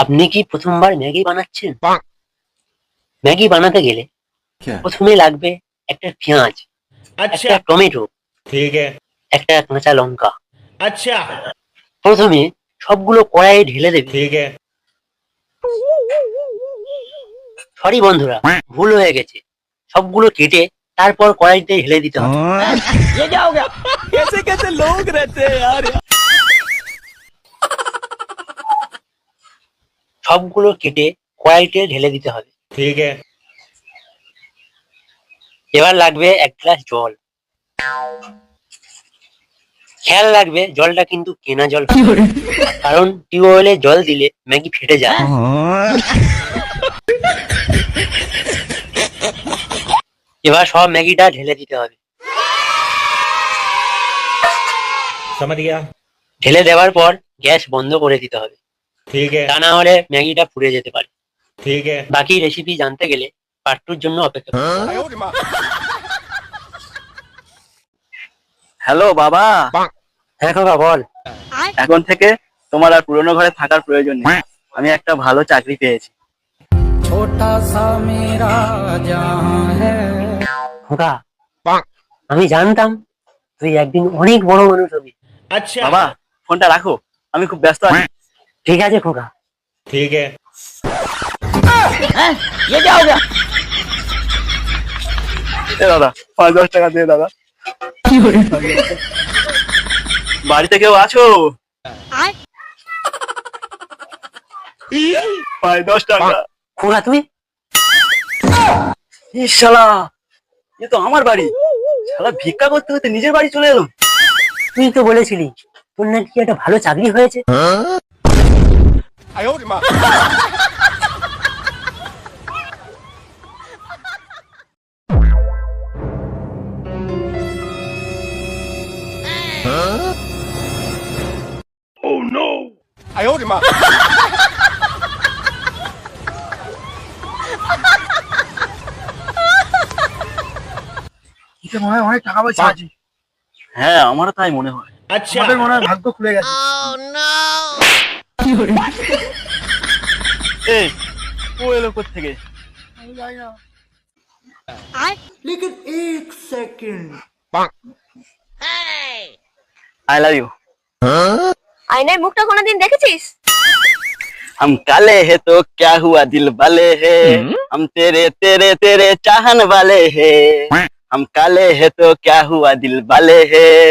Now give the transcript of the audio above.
আপনি কি প্রথমবার ম্যাগি বানাচ্ছেন? ম্যাগি বানাতে গেলে প্রথমে লাগবে একটা পেঁয়াজ, একটা টমেটো, একটা কাঁচা লঙ্কা। প্রথমে সবগুলো কড়াইয়ে ঢেলে দেবে। সরি বন্ধুরা, ভুল হয়ে গেছে। সবগুলো কেটে তারপর কড়াইতে ঢেলে দিতে হবে। সবগুলো কেটে কড়াইতে ঢেলে দিতে হবে। এবার লাগবে এক গ্লাস জল। খেয়াল রাখবে জলটা কিন্তু কেনা জল, কারণ টিউবওয়েলে জল দিলে ম্যাগি ফেটে যায়। এবার সব ম্যাগিটা ঢেলে দিতে হবে। ঢেলে দেওয়ার পর গ্যাস বন্ধ করে দিতে হবে, তা না হলে ম্যাগিটা পুড়ে যেতে পারে। বাকি রেসিপি জানতে গেলে পার্ট 2 এর জন্য অপেক্ষা করুন। হ্যালো বাবা। হ্যাঁ খোকা বল। এখন থেকে তোমার আর পুরোনো ঘরে থাকার প্রয়োজন নেই। আমি একটা ভালো চাকরি পেয়েছি। ছোটা সা মেরা জাহাঁ হ্যায়। খোকা, আমি জানতাম তুই একদিন অনেক বড় মানুষ হবি। বাবা ফোনটা রাখো, আমি খুব ব্যস্ত আছি। ঠিক আছে খোকা। এ দাদা 5-10 টাকা দে দাদা। বাড়িতে কেউ আছো? 5-10 টাকা। খোকা তুই? শালা, এ তো আমার বাড়ি। শালা ভিক্ষা করতে করতে নিজের বাড়ি চলে এলো। তুই তো বলেছিলি তোর নাকি একটা ভালো চাকরি হয়েছে। মনে হয় অনেক টাকা পয়সা আছে। হ্যাঁ আমারও তাই মনে হয়। আমাদের মনে হয় ভাগ্য খুলে গেছে। এ ও এলো কোত্থেকে? আমি জানি না। I love you. আয়নায় মুখটা কোনোদিন দেখেছিস? हम काले हैं तो क्या हुआ दिल वाले हैं, हम तेरे तेरे तेरे चाहन वाले हैं, हम काले हैं तो क्या हुआ दिल वाले हैं।